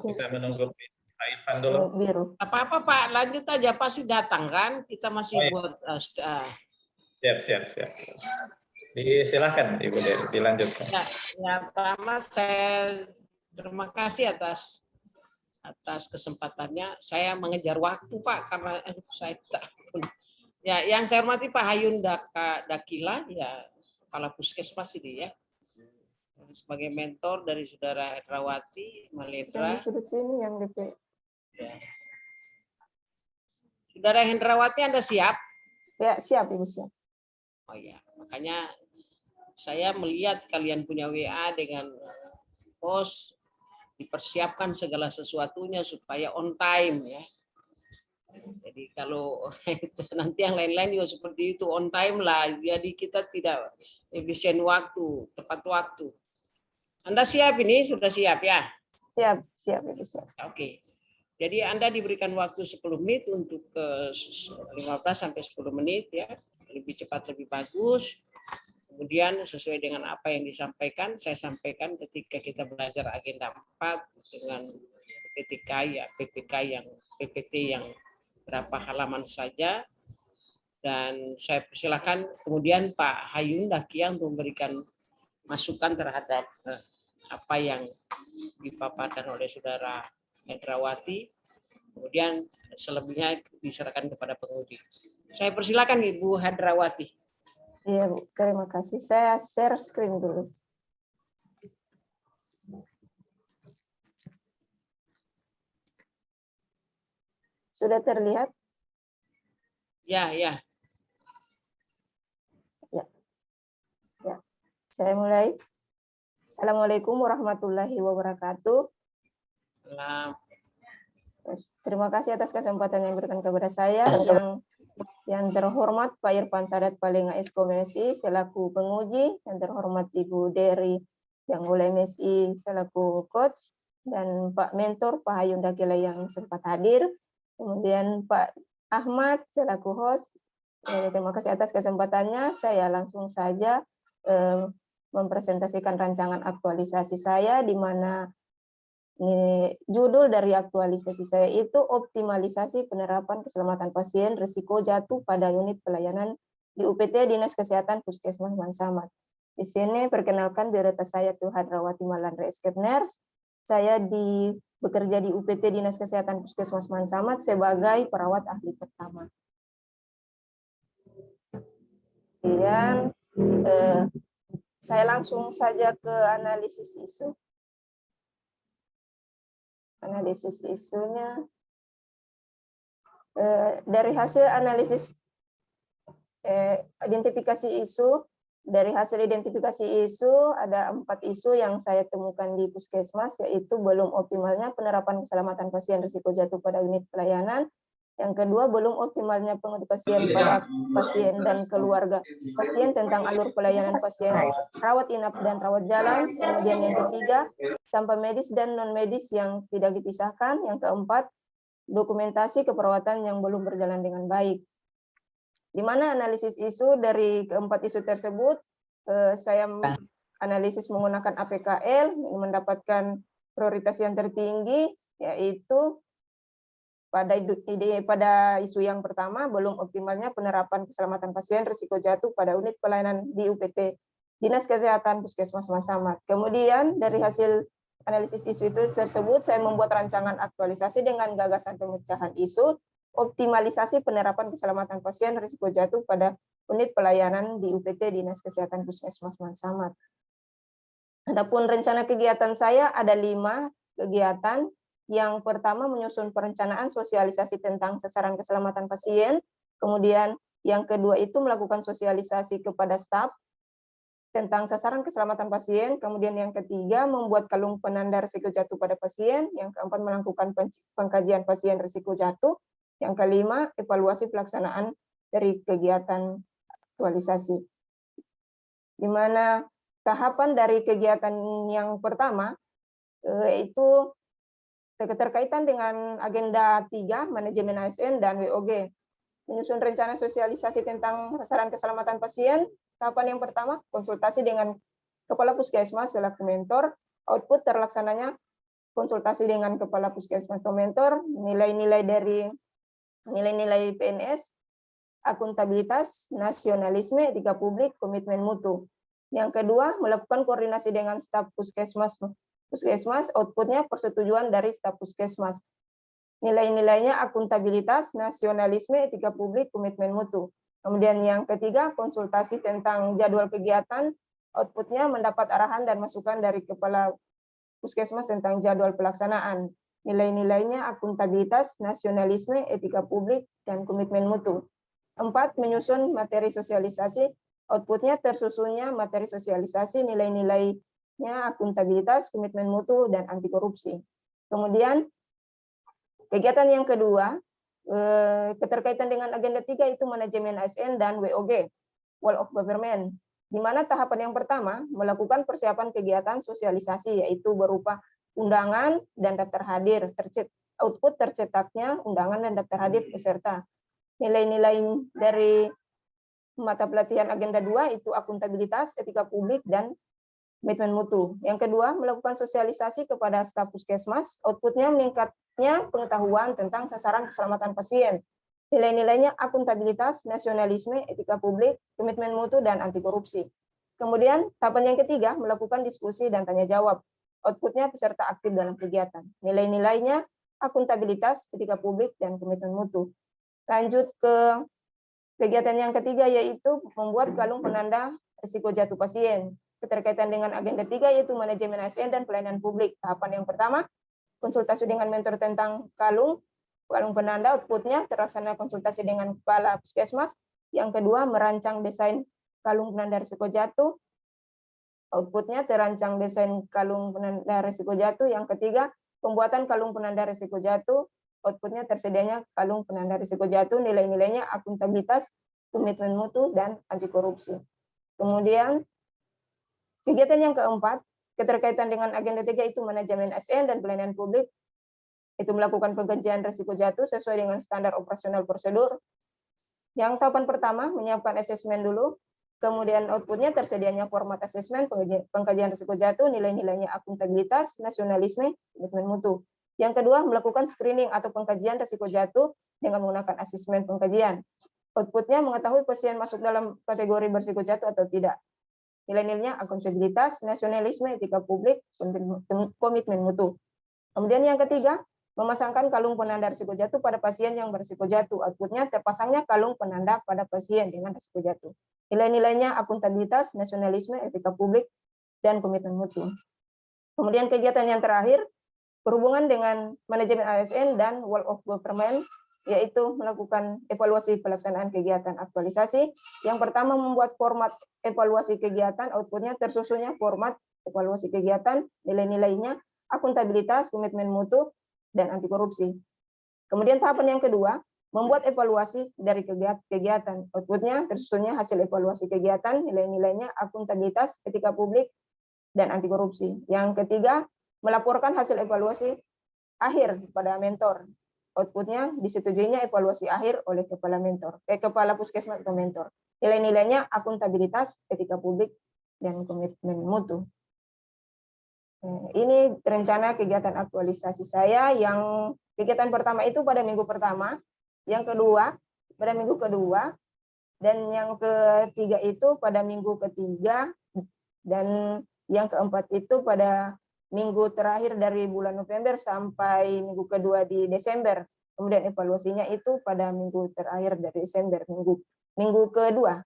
Kita menunggu Pak Irfan dulu. Biru. Apa-apa Pak, lanjut aja, pasti datang kan? Kita masih buat Siap. Silakan Ibu Dery, dilanjutkan. Ya, yang pertama saya terima kasih atas kesempatannya. Saya mengejar waktu Pak karena saya tak. Ya, yang saya hormati Pak Hayun Dakila, ya Kepala Puskesmas ini ya. Sebagai mentor dari Saudara Hendrawati Malendra. Sudut sini yang DP. Ya. Saudara Hendrawati, Anda siap? Ya, siap Ibu, siap. Oh ya, makanya saya melihat kalian punya WA dengan pos, dipersiapkan segala sesuatunya supaya on time ya. Jadi kalau nanti yang lain-lain juga seperti itu, on time lah. Jadi kita tidak efisien waktu, tepat waktu. Anda siap ini? Sudah siap ya? Siap Ibu, siap. Oke. Jadi Anda diberikan waktu 10 menit untuk 15 sampai 10 menit ya. Lebih cepat lebih bagus. Kemudian sesuai dengan apa yang disampaikan, saya sampaikan ketika kita belajar agenda 4 dengan PPT yang berapa halaman saja. Dan saya persilakan kemudian Pak Hayun Dakia untuk memberikan masukan terhadap apa yang dipaparkan oleh Saudara Hendrawati. Kemudian selebihnya diserahkan kepada penguji. Saya persilakan Ibu Hendrawati. Iya Bu, terima kasih. Saya share screen dulu. Sudah terlihat? Ya. Saya mulai. Assalamualaikum warahmatullahi wabarakatuh. Terima kasih atas kesempatan yang diberikan kepada saya. Yang terhormat Pak Irfan Sadat Palinga Esko MSI selaku penguji, yang terhormat Ibu Dery yang oleh MSI selaku coach, dan Pak Mentor Pak Hayun Dakila yang sempat hadir, kemudian Pak Ahmad selaku host. Terima kasih atas kesempatannya. Saya langsung saja mempresentasikan rancangan aktualisasi saya, di mana judul dari aktualisasi saya itu optimalisasi penerapan keselamatan pasien risiko jatuh pada unit pelayanan di UPT Dinas Kesehatan Puskesmas Mansamat. Di sini perkenalkan biodata saya Tuhan Rawati Malandra Escape Nurse. Saya bekerja di UPT Dinas Kesehatan Puskesmas Mansamat sebagai perawat ahli pertama. Kemudian saya langsung saja ke analisis isu. Analisis isunya dari hasil analisis identifikasi isu. Dari hasil identifikasi isu ada 4 isu yang saya temukan di puskesmas, yaitu belum optimalnya penerapan keselamatan pasien risiko jatuh pada unit pelayanan. Yang kedua, belum optimalnya pengedukasian pada pasien dan keluarga pasien tentang alur pelayanan pasien rawat inap dan rawat jalan. Kemudian yang ketiga, sampah medis dan non medis yang tidak dipisahkan. Yang keempat, dokumentasi keperawatan yang belum berjalan dengan baik. Di mana analisis isu dari keempat isu tersebut, saya analisis menggunakan APKL, mendapatkan prioritas yang tertinggi, yaitu pada isu yang pertama, belum optimalnya penerapan keselamatan pasien risiko jatuh pada unit pelayanan di UPT Dinas Kesehatan Puskesmas Mansamat. Kemudian dari hasil analisis isu itu tersebut, saya membuat rancangan aktualisasi dengan gagasan pemecahan isu optimalisasi penerapan keselamatan pasien risiko jatuh pada unit pelayanan di UPT Dinas Kesehatan Puskesmas Mansamat. Adapun rencana kegiatan saya ada 5 kegiatan. Yang pertama, menyusun perencanaan sosialisasi tentang sasaran keselamatan pasien. Kemudian yang kedua itu melakukan sosialisasi kepada staf tentang sasaran keselamatan pasien. Kemudian yang ketiga, membuat kalung penanda risiko jatuh pada pasien. Yang keempat, melakukan pengkajian pasien risiko jatuh. Yang kelima, evaluasi pelaksanaan dari kegiatan aktualisasi. Di mana tahapan dari kegiatan yang pertama yaitu keterkaitan dengan agenda 3, manajemen ASN dan WOG. Menyusun rencana sosialisasi tentang sasaran keselamatan pasien. Tahapan yang pertama, konsultasi dengan Kepala Puskesmas selaku mentor. Output terlaksananya konsultasi dengan kepala puskesmas atau mentor, nilai-nilai PNS, akuntabilitas, nasionalisme, etika publik, komitmen mutu. Yang kedua, melakukan koordinasi dengan staf puskesmas, outputnya persetujuan dari staf puskesmas. Nilai-nilainya akuntabilitas, nasionalisme, etika publik, komitmen mutu. Kemudian yang ketiga, konsultasi tentang jadwal kegiatan, outputnya mendapat arahan dan masukan dari kepala puskesmas tentang jadwal pelaksanaan. Nilai-nilainya akuntabilitas, nasionalisme, etika publik, dan komitmen mutu. 4, menyusun materi sosialisasi, outputnya tersusunnya materi sosialisasi, nilai-nilainya akuntabilitas, komitmen mutu, dan anti korupsi. Kemudian kegiatan yang kedua, keterkaitan dengan agenda 3 itu manajemen ASN dan WOG, Wall of Government, di mana tahapan yang pertama melakukan persiapan kegiatan sosialisasi, yaitu berupa undangan dan daftar hadir, output tercetaknya undangan dan daftar hadir peserta. Nilai-nilai dari mata pelatihan agenda 2 itu akuntabilitas, etika publik, dan komitmen mutu. Yang kedua, melakukan sosialisasi kepada staf puskesmas, outputnya meningkatnya pengetahuan tentang sasaran keselamatan pasien. Nilai-nilainya akuntabilitas, nasionalisme, etika publik, komitmen mutu, dan anti korupsi. Kemudian, tahapan yang ketiga, melakukan diskusi dan tanya jawab. Outputnya peserta aktif dalam kegiatan. Nilai-nilainya akuntabilitas, etika publik, dan komitmen mutu. Lanjut ke kegiatan yang ketiga, yaitu membuat kalung penanda risiko jatuh pasien. Keterkaitan dengan agenda 3 yaitu manajemen ASN dan pelayanan publik. Tahapan yang pertama, konsultasi dengan mentor tentang kalung penanda, outputnya terlaksana konsultasi dengan kepala puskesmas. Yang kedua, merancang desain kalung penanda risiko jatuh, outputnya terancang desain kalung penanda risiko jatuh. Yang ketiga, pembuatan kalung penanda risiko jatuh, outputnya tersedianya kalung penanda risiko jatuh, nilai-nilainya akuntabilitas, komitmen mutu, dan anti korupsi. Kemudian kegiatan yang keempat, keterkaitan dengan agenda 3 itu manajemen ASN dan pelayanan publik, itu melakukan pengkajian risiko jatuh sesuai dengan standar operasional prosedur. Yang tahapan pertama, menyiapkan asesmen dulu, kemudian outputnya tersedianya format asesmen, pengkajian risiko jatuh, nilai-nilainya akuntabilitas, nasionalisme, komitmen mutu. Yang kedua, melakukan screening atau pengkajian risiko jatuh dengan menggunakan asesmen pengkajian. Outputnya mengetahui pasien masuk dalam kategori berisiko jatuh atau tidak. Nilai-nilainya akuntabilitas, nasionalisme, etika publik, komitmen mutu. Kemudian yang ketiga, memasangkan kalung penanda risiko jatuh pada pasien yang berisiko jatuh. Outputnya terpasangnya kalung penanda pada pasien dengan risiko jatuh. Nilai-nilainya akuntabilitas, nasionalisme, etika publik, dan komitmen mutu. Kemudian kegiatan yang terakhir, berhubungan dengan manajemen ASN dan Wall of Government, yaitu melakukan evaluasi pelaksanaan kegiatan aktualisasi. Yang pertama, membuat format evaluasi kegiatan, outputnya tersusunnya format evaluasi kegiatan, nilai-nilainya akuntabilitas, komitmen mutu, dan anti korupsi. Kemudian tahapan yang kedua, membuat evaluasi dari kegiatan, outputnya tersusunnya hasil evaluasi kegiatan, nilai-nilainya akuntabilitas, etika publik, dan anti korupsi. Yang ketiga, melaporkan hasil evaluasi akhir pada mentor. Outputnya disetujuinya evaluasi akhir oleh kepala puskesmas atau mentor. Nilai-nilainya akuntabilitas, etika publik, dan komitmen mutu. Ini rencana kegiatan aktualisasi saya. Yang kegiatan pertama itu pada minggu pertama, yang kedua pada minggu kedua, dan yang ketiga itu pada minggu ketiga, dan yang keempat itu pada minggu terakhir dari bulan November sampai minggu kedua di Desember. Kemudian evaluasinya itu pada minggu terakhir dari Desember, minggu kedua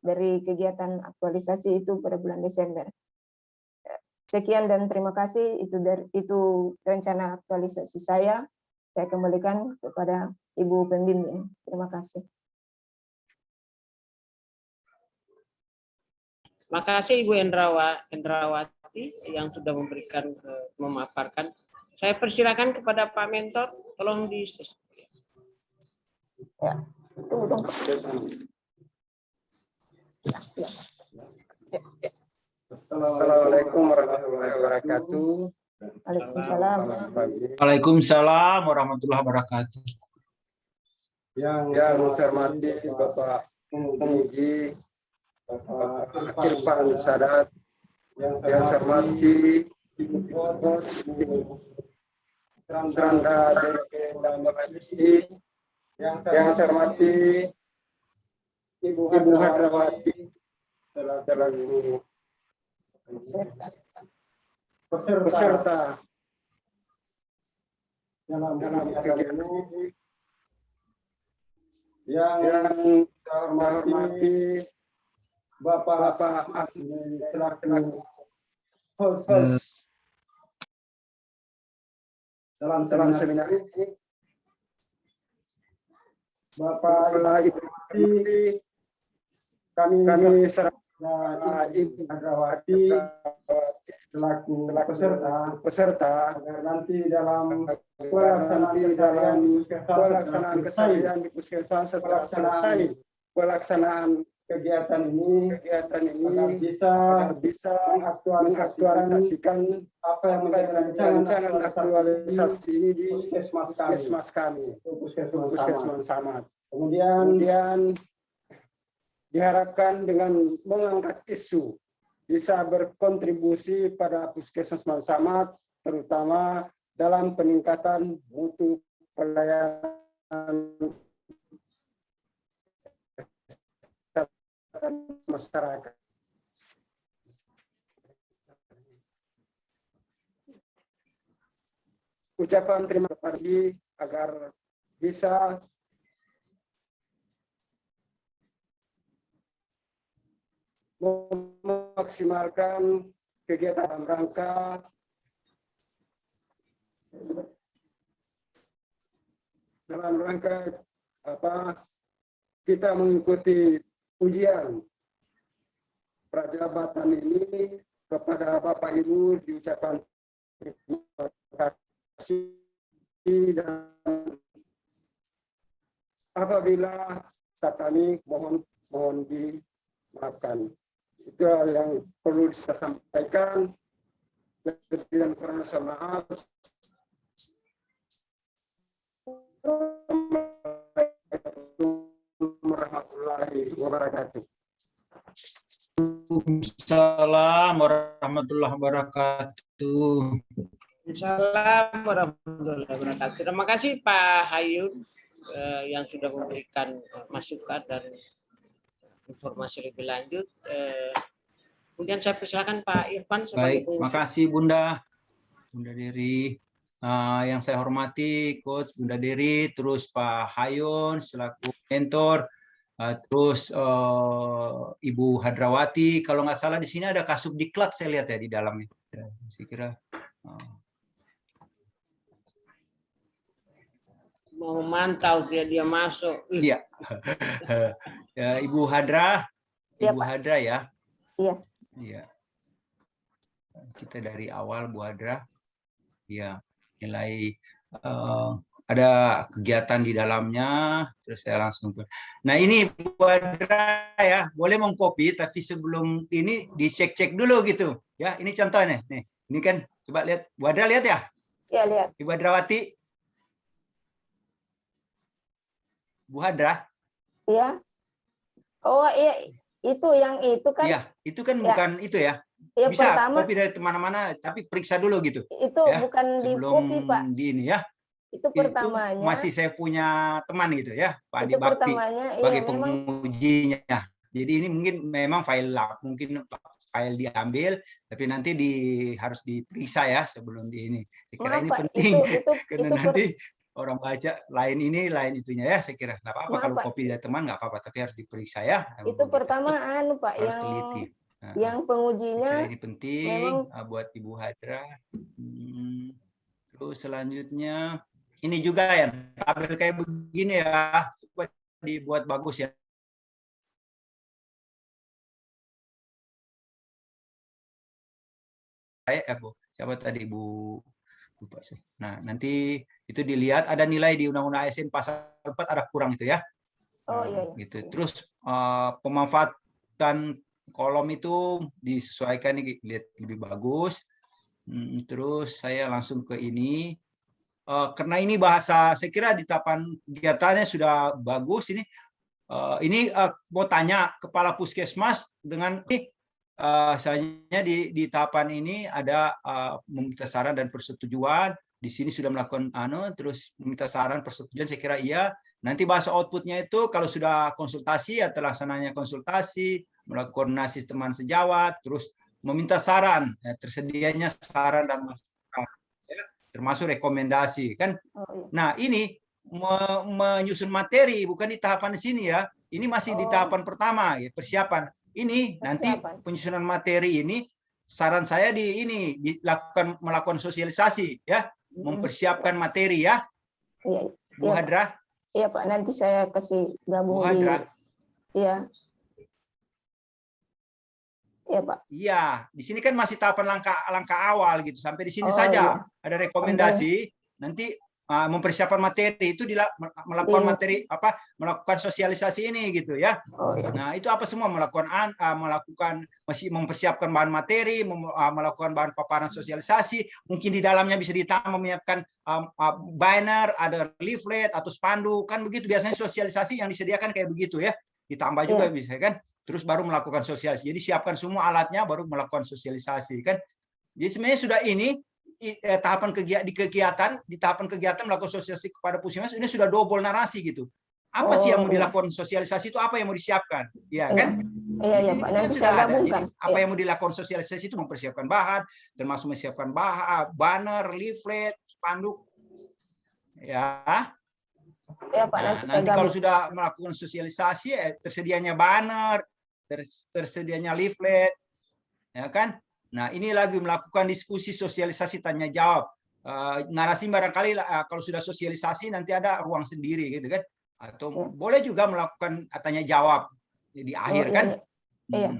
dari kegiatan aktualisasi itu pada bulan Desember. Sekian dan terima kasih, itu rencana aktualisasi saya. Saya kembalikan kepada Ibu Pembimbing. Terima kasih. Terima kasih Ibu Endrawati yang sudah memaparkan. Saya persilakan kepada Pak Mentor, tolong di Ya, tunggu dong. Assalamualaikum warahmatullahi wabarakatuh. Waalaikumsalam. Waalaikumsalam warahmatullahi wabarakatuh. Yang saya hormati Bapak Penguji, Bapak Irfan Sadat, yang saya hormati Ibu Coach, Ibu Randa DP dan Bapak Isi, yang saya hormati Ibu Hadrawati selaku peserta dalam kegiatan ini, yang saya hormati Bapak Ahli selaku host dalam seminar ini, Bapak Ibu kami serta Ibu Hadrawati selaku peserta agar nanti dalam pelaksanaan keseharian di puskesmas setelah selesai pelaksanaan kegiatan ini agar bisa mengaktualisasikan apa yang menjadi rancangan aktualisasi ini di puskesmas kami, Puskesmas Samad. Kemudian diharapkan dengan mengangkat isu bisa berkontribusi pada Puskesmas Samad, terutama dalam peningkatan mutu pelayanan masyarakat. Ucapan terima kasih agar bisa memaksimalkan kegiatan dalam rangka kita mengikuti ujian prajabatan ini. Kepada Bapak Ibu diucapkan terima kasih, dan apabila kami mohon dimaafkan. Itu yang perlu saya sampaikan. Dan kurang maaf. Warahmatullahi wabarakatuh. Waalaikumsalam warahmatullahi wabarakatuh. Waalaikumsalam warahmatullahi wabarakatuh. Terima kasih Pak Hayun yang sudah memberikan masukan dan informasi lebih lanjut. Kemudian saya persilakan Pak Irfan. Baik, makasih Bunda Dery. Yang saya hormati Coach Bunda Dery, terus Pak Hayun selaku mentor, terus Ibu Hadrawati. Kalau nggak salah di sini ada Kasubdiklat saya lihat ya di dalamnya. Saya kira mau mantau dia masuk. Iya. Ya, Ibu Hadra, Ibu Hadra ya. Iya. Iya. Kita dari awal Bu Hadra. Ya, nilai ada kegiatan di dalamnya, terus saya langsung. Nah ini Bu Hadra ya, boleh mengcopy, tapi sebelum ini dicek-cek dulu gitu. Ya, ini contohnya. Nih, ini kan coba lihat. Bu Hadra lihat ya? Iya, lihat. Ibu Hadrawati. Bu Hadra. Iya. Oh iya, itu yang itu kan. Iya, itu kan ya. Bukan itu ya. Ya, Bisa pertama, copy dari mana-mana, tapi periksa dulu gitu. itu ya, bukan di copy Pak. Di ini ya. Itu pertamanya. Itu masih saya punya teman gitu ya, Pak Adi Itu Bakti pertamanya, sebagai iya, memang. pengujinya. Jadi ini mungkin memang mungkin file diambil, tapi nanti harus diperiksa ya sebelum di ini. Saya kira Maaf, ini Pak, penting karena itu nanti orang baca lain ini lain itunya ya. Saya kira nggak apa-apa kalau Pak, copy dari teman nggak apa-apa, tapi harus diperiksa ya. Itu pertama Pak harus teliti. Yang pengujinya ini penting buat Ibu Hadra. Terus selanjutnya ini juga ya, tabel kayak begini ya, coba dibuat bagus ya. Siapa tadi Bu? Lupa sih. Nah, nanti itu dilihat ada nilai di Undang-Undang ASN pasal 4 ada kurang itu ya. Oh iya. Gitu. Terus pemanfaatan kolom itu disesuaikan nih, lihat lebih bagus. Terus saya langsung ke ini. Karena ini bahasa, saya kira di tahapan kegiatannya sudah bagus ini. Ini mau tanya Kepala Puskesmas dengan Selanjutnya di tahapan ini ada meminta saran dan persetujuan. Di sini sudah melakukan terus meminta saran persetujuan, saya kira iya. Nanti bahasa outputnya itu kalau sudah konsultasi ya terlaksananya konsultasi, melakukan koordinasi teman sejawat, terus meminta saran, ya, tersedianya saran dan masukan, ya, termasuk rekomendasi kan. Nah ini menyusun materi bukan di tahapan di sini ya. Ini masih di tahapan pertama ya, persiapan. Ini nanti penyusunan materi ini saran saya melakukan sosialisasi ya, mempersiapkan materi ya. Iya, Bu Hadra. Iya Pak, nanti saya kasih gabung Bu Hadra. Iya. Iya Pak. Iya, di sini kan masih tahapan langkah awal gitu. Sampai di sini saja iya. ada rekomendasi. Nanti mempersiapkan materi itu melakukan materi melakukan sosialisasi ini gitu ya. Iya. Nah itu apa semua masih mempersiapkan bahan materi, melakukan bahan paparan sosialisasi. Mungkin di dalamnya bisa ditambah menyiapkan banner, ada leaflet atau spanduk kan begitu biasanya sosialisasi yang disediakan kayak begitu ya. Ditambah juga bisa kan. Terus baru melakukan sosialisasi. Jadi siapkan semua alatnya baru melakukan sosialisasi kan. Jadi sebenarnya sudah ini tahapan kegiatan melakukan sosialisasi kepada Puskesmas ini sudah double narasi gitu. Apa sih yang mau dilakukan sosialisasi itu, apa yang mau disiapkan, ya kan? Iya Pak. Nanti saya gabungkan. Apa yang mau dilakukan sosialisasi itu mempersiapkan bahan, termasuk mempersiapkan banner, leaflet, spanduk, ya. Ya Pak. Nanti kalau sudah melakukan sosialisasi, tersedianya banner, tersedianya leaflet, ya kan? Nah, ini lagi melakukan diskusi sosialisasi tanya jawab. Narasi barangkali kalau sudah sosialisasi nanti ada ruang sendiri gitu kan. Atau boleh juga melakukan tanya jawab di akhir kan. Iya.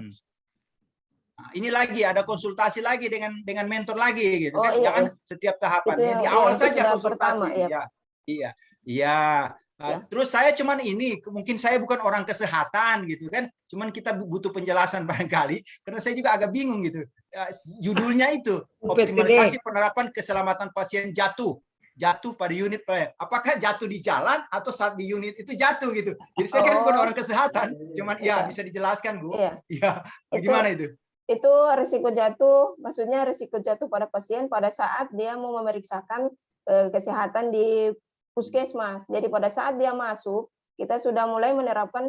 Nah, ini lagi ada konsultasi lagi dengan mentor lagi gitu kan. Jangan setiap tahapan di awal saja konsultasi. Iya. Terus saya cuman mungkin saya bukan orang kesehatan gitu kan, cuman kita butuh penjelasan barangkali karena saya juga agak bingung gitu. Judulnya itu optimalisasi penerapan keselamatan pasien jatuh pada unit pelayanan. Apakah jatuh di jalan atau saat di unit itu jatuh gitu. Jadi saya kan bukan orang kesehatan, cuman bisa dijelaskan Bu. Iya. Gimana itu? Itu risiko jatuh, maksudnya risiko jatuh pada pasien pada saat dia mau memeriksakan kesehatan di Puskesmas. Jadi pada saat dia masuk, kita sudah mulai menerapkan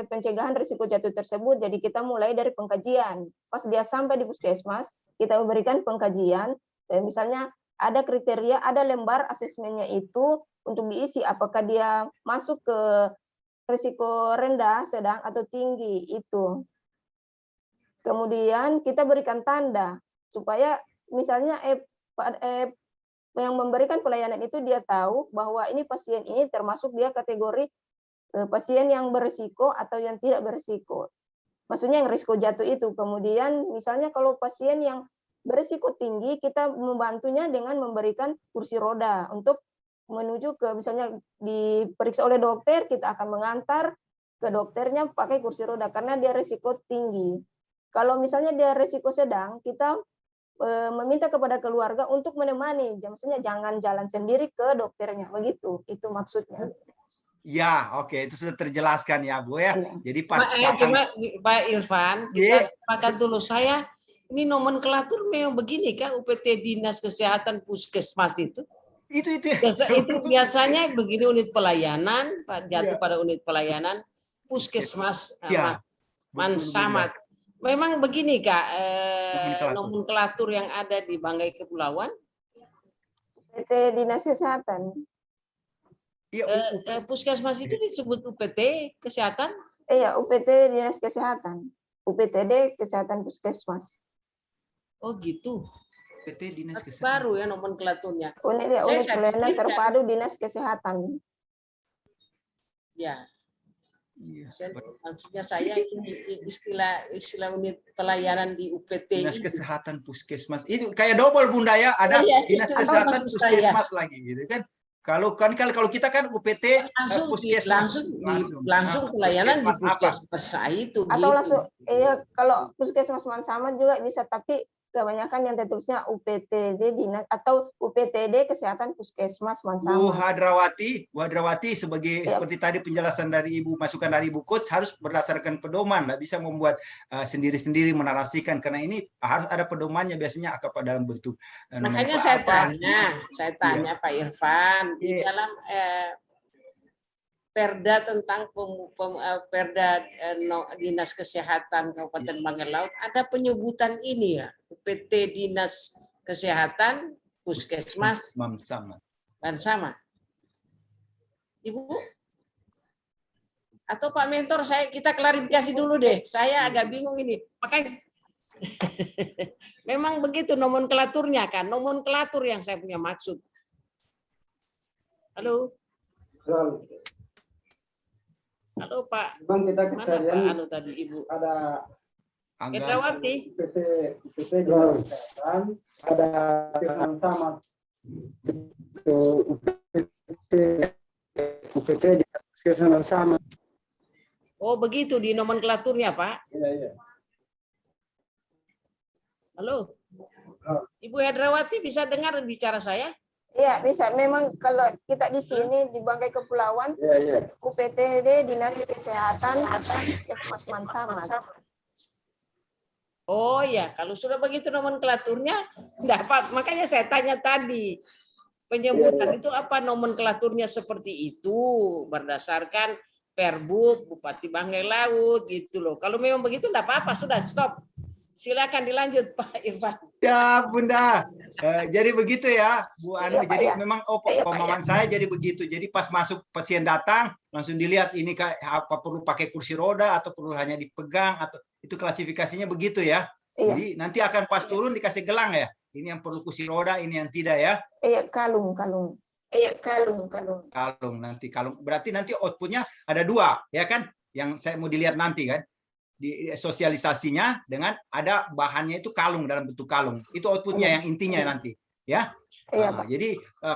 pencegahan risiko jatuh tersebut. Jadi kita mulai dari pengkajian. Pas dia sampai di Puskesmas, kita memberikan pengkajian. Misalnya ada kriteria, ada lembar asesmennya itu untuk diisi apakah dia masuk ke risiko rendah, sedang atau tinggi itu. Kemudian kita berikan tanda supaya misalnya yang memberikan pelayanan itu dia tahu bahwa ini pasien ini termasuk dia kategori pasien yang berisiko atau yang tidak berisiko. Maksudnya yang risiko jatuh itu. Kemudian misalnya kalau pasien yang berisiko tinggi, kita membantunya dengan memberikan kursi roda untuk menuju ke misalnya diperiksa oleh dokter, kita akan mengantar ke dokternya pakai kursi roda karena dia risiko tinggi. Kalau misalnya dia risiko sedang, kita meminta kepada keluarga untuk menemani, maksudnya jangan jalan sendiri ke dokternya, begitu, itu maksudnya. Ya, oke, itu sudah terjelaskan ya Bu ya. Jadi pas Pak Irfan, kita sepakat dulu saya ini nomenklatur memang begini kan UPT Dinas Kesehatan Puskesmas itu. Itu biasanya begini unit pelayanan, Pak jatuh pada unit pelayanan Puskesmas Mansamat. Memang begini Kak, nomenklatur yang ada di Banggai Kepulauan? UPT Dinas Kesehatan. Puskesmas itu disebut UPT Kesehatan? Iya, UPT Dinas Kesehatan. UPTD Kesehatan Puskesmas. Oh gitu. UPT Dinas Kesehatan. Baru ya nomenklaturnya. Unit pelayanan terpadu Dinas Kesehatan. Ya. Maksudnya saya ini istilah unit pelayanan di UPT Dinas Kesehatan Puskesmas itu kayak double Bunda ya, ada Dinas Kesehatan Puskesmas lagi gitu kan. Kalau kita kan UPT Puskesmas langsung pelayanan di Puskesmas itu. Atau langsung kalau Puskesmas Mansamat juga bisa, tapi kebanyakan yang tertulisnya UPTD dinas atau UPTD kesehatan puskesmas Bu Mansamat. Hadrawati sebagai Ya. seperti tadi penjelasan dari Ibu, masukan dari Ibu Coach harus berdasarkan pedoman, nggak bisa membuat sendiri-sendiri menarasikan karena ini harus ada pedomannya biasanya dalam bentuk Makanya saya tanya Pak Irfan di Iya. dalam Perda tentang Perda Dinas Kesehatan Kabupaten Bangka Laut ada penyebutan ini ya, PT Dinas Kesehatan Puskesmas sama. dan sama. Ibu atau Pak Mentor, kita klarifikasi dulu deh. Saya agak bingung ini. Makanya memang begitu nomenklaturnya kan, nomenklatur yang saya punya maksud. Halo. Halo Pak. Memang kita Mana Pak sekalian anu tadi Ibu? ada Hendrawati. UPT Dinas Kesehatan, ada Mansamat. UPT Dinas Kesehatan sama. Oh begitu di nomenklaturnya Pak. Iya. Halo. Ibu Hendrawati bisa dengar bicara saya? Iya, bisa. Memang kalau kita di sini di Bangkai Kepulauan, Iya. UPTD Dinas Kesehatan Puskesmas Mansamat. Oh ya, kalau sudah begitu nomenklaturnya, enggak apa. Makanya saya tanya tadi, penyebutan itu apa nomenklaturnya seperti itu berdasarkan Perbuk Bupati Bangkai Laut gitu loh. Kalau memang begitu enggak apa-apa, sudah stop. Silakan dilanjut Pak Irfan. Ya Bunda, jadi begitu ya Bu Anu. Iya, Pak, Jadi ya. memang Iya, Pak, pemahaman saya jadi begitu. Jadi pas masuk pasien datang langsung dilihat ini apa perlu pakai kursi roda atau perlu hanya dipegang atau itu klasifikasinya begitu ya. Iya. Jadi nanti akan pas turun dikasih gelang ya. Ini yang perlu kursi roda, ini yang tidak ya. Iya, kalung. Iya, kalung. Kalung nanti kalung berarti nanti outputnya ada 2 ya kan? Yang saya mau dilihat nanti kan. Di sosialisasinya dengan ada bahannya itu kalung dalam bentuk kalung. Itu outputnya yang intinya nanti, ya. Iya, Nah, Pak. jadi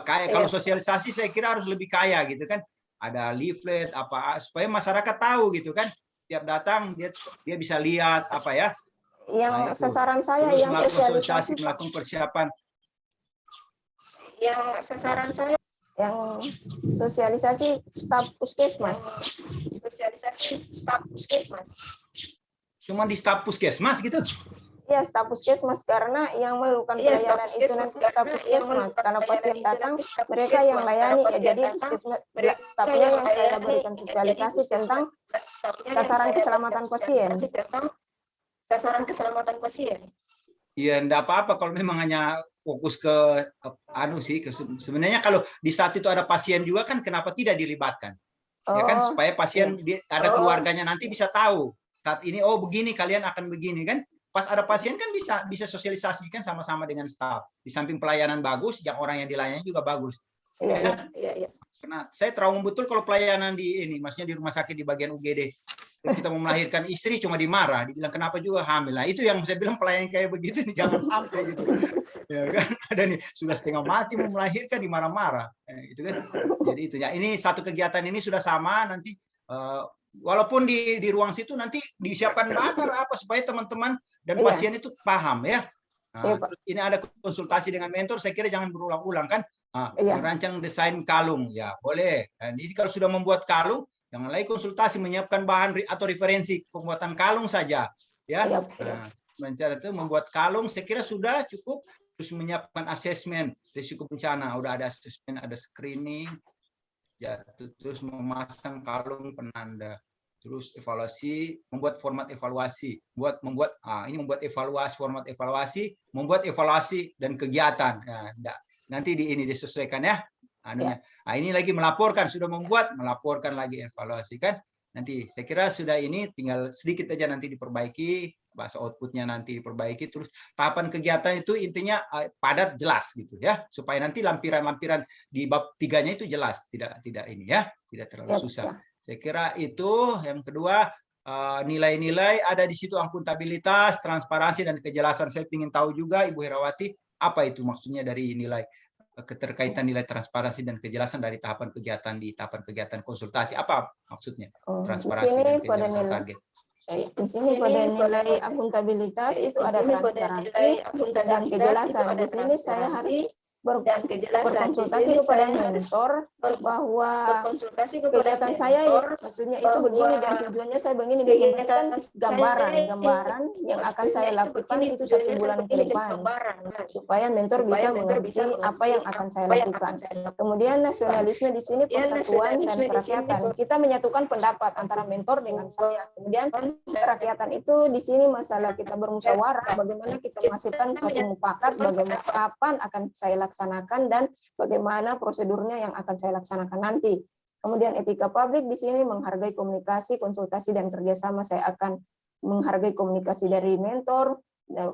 kayak kalau sosialisasi saya kira harus lebih kaya gitu kan. Ada leaflet apa supaya masyarakat tahu gitu kan. Tiap datang dia bisa lihat apa ya. Yang Nah, itu. sasaran saya Terus yang melakukan sosialisasi, sosialisasi, Pak. melakukan persiapan. Yang sasaran saya yang sosialisasi staf puskesmas. Cuma di staf puskesmas gitu. Ya, staf puskesmas karena yang melakukan pelayanan itu nanti staf puskesmas. Kalau pasien datang, mereka yang layani. Ya, jadi puskesmas stafnya yang saya berikan sosialisasi tentang sasaran keselamatan pasien. Ya enggak apa-apa kalau memang hanya fokus ke sebenarnya kalau di saat itu ada pasien juga kan kenapa tidak dilibatkan? Ya kan supaya pasien ada keluarganya nanti bisa tahu saat ini begini kalian akan begini kan. Pas ada pasien kan bisa sosialisasikan sama-sama dengan staf. Di samping pelayanan bagus, yang orang yang dilayani juga bagus. Iya. Karena saya trauma betul kalau pelayanan maksudnya di rumah sakit di bagian UGD. Kita mau melahirkan istri cuma dimarah, dibilang kenapa juga hamil. Nah, itu yang saya bilang pelayanan kayak begitu nih jangan sampai gitu. Ya kan ada nih sudah setengah mati mau melahirkan dimarah-marah. Itu kan. Jadi itu ya. Ini satu kegiatan ini sudah sama nanti walaupun di ruang situ nanti disiapkan banner apa supaya teman-teman dan pasien itu paham ya. Nah, ini ada konsultasi dengan mentor, saya kira jangan berulang-ulang kan. Merancang desain kalung ya boleh. Dan ini kalau sudah membuat kalung, jangan lagi konsultasi menyiapkan bahan atau referensi pembuatan kalung saja ya. Mencari itu membuat kalung, saya kira sudah cukup. Terus menyiapkan asesmen risiko bencana, udah ada asesmen, ada screening, terus memasang kalung penanda. Terus evaluasi, membuat format evaluasi, membuat format evaluasi, membuat evaluasi dan kegiatan. Nah, nanti disesuaikan ya. Nah, ini lagi melaporkan, sudah melaporkan lagi evaluasi kan. Nanti saya kira sudah ini tinggal sedikit aja nanti diperbaiki, bahasa outputnya nanti diperbaiki. Terus tahapan kegiatan itu intinya padat jelas gitu ya, supaya nanti lampiran-lampiran di bab 3-nya itu jelas, tidak ini ya, tidak terlalu susah. Saya kira itu. Yang kedua, nilai-nilai ada di situ, akuntabilitas, transparansi, dan kejelasan. Saya ingin tahu juga Ibu Herawati, apa itu maksudnya dari nilai keterkaitan nilai transparansi dan kejelasan dari tahapan kegiatan konsultasi. Apa maksudnya transparansi dan kejelasan target? Di sini pada nilai akuntabilitas itu ada transparansi dan kejelasan. Di sini saya harus berkonsultasi kepada mentor bahwa kegiatan saya maksudnya itu begini dan tujuannya saya begini dan memberikan gambaran yang akan saya lakukan itu 1 bulan ke depan supaya mentor bisa mengerti apa yang akan saya lakukan. Kemudian nasionalisme di sini persatuan dan kerakyatan. Kita menyatukan pendapat antara mentor dengan saya. Kemudian kerakyatan itu di sini masalah kita bermusyawarah bagaimana kita menghasilkan satu mufakat bagaimana kapan akan saya laksanakan dan bagaimana prosedurnya yang akan saya laksanakan nanti. Kemudian etika publik di sini menghargai komunikasi, konsultasi dan kerjasama. Saya akan menghargai komunikasi dari mentor,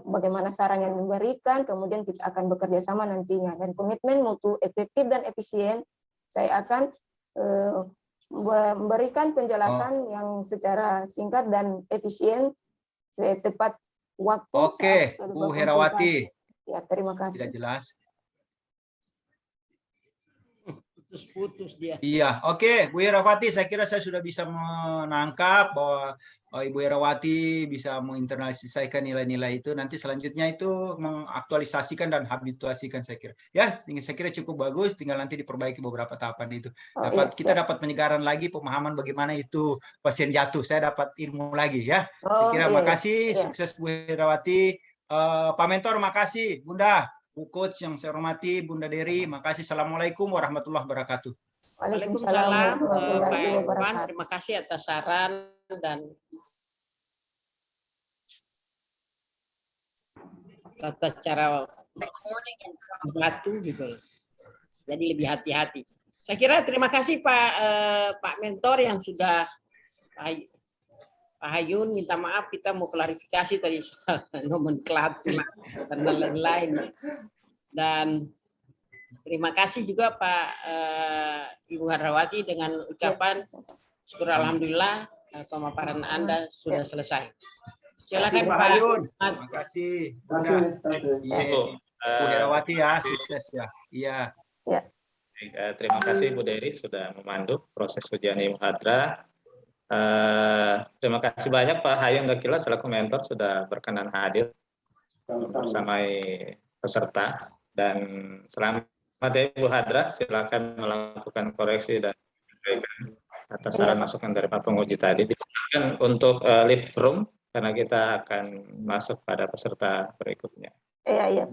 bagaimana saran yang diberikan, kemudian kita akan bekerja sama nantinya. Dan komitmen mutu efektif dan efisien, saya akan memberikan penjelasan yang secara singkat dan efisien, tepat waktu. Oke, Bu Herawati. Ya, terima kasih. Tidak jelas. Putus-putus dia. Iya, oke, Bu Herawati, saya kira saya sudah bisa menangkap bahwa Ibu Herawati bisa menginternalisasikan nilai-nilai itu. Nanti selanjutnya itu mengaktualisasikan dan habituasikan saya kira. Ya, saya kira cukup bagus. Tinggal nanti diperbaiki beberapa tahapan itu. Kita dapat penyegaran lagi pemahaman bagaimana itu pasien jatuh. Saya dapat ilmu lagi ya. Saya kira makasih, sukses Bu Herawati. Pak Mentor, makasih. Bunda. Bu Coach yang saya hormati, Bunda Dery, makasih. Assalamualaikum warahmatullahi wabarakatuh. Waalaikumsalam Pak Irwan, terima kasih atas saran dan tata cara batu gitu. Jadi lebih hati-hati. Saya kira terima kasih Pak Mentor yang sudah Pak Hayun minta maaf kita mau klarifikasi tadi soal nomenklatur dan lain-lain. Dan terima kasih juga Pak Ibu Herawati dengan ucapan syukur alhamdulillah pemaparan Anda sudah selesai. Silakan Pak Hayun. Terima kasih. Bu Herawati ya, sukses ya. Iya. Terima kasih Bu Dery sudah memandu proses ujian muhadra. Terima kasih banyak Pak Hayun Dakila selaku mentor sudah berkenan hadir bersama peserta, dan selamat ya Bu Hadra, silakan melakukan koreksi dan atas saran masukan dari Pak penguji tadi. Silakan untuk live room karena kita akan masuk pada peserta berikutnya. Iya.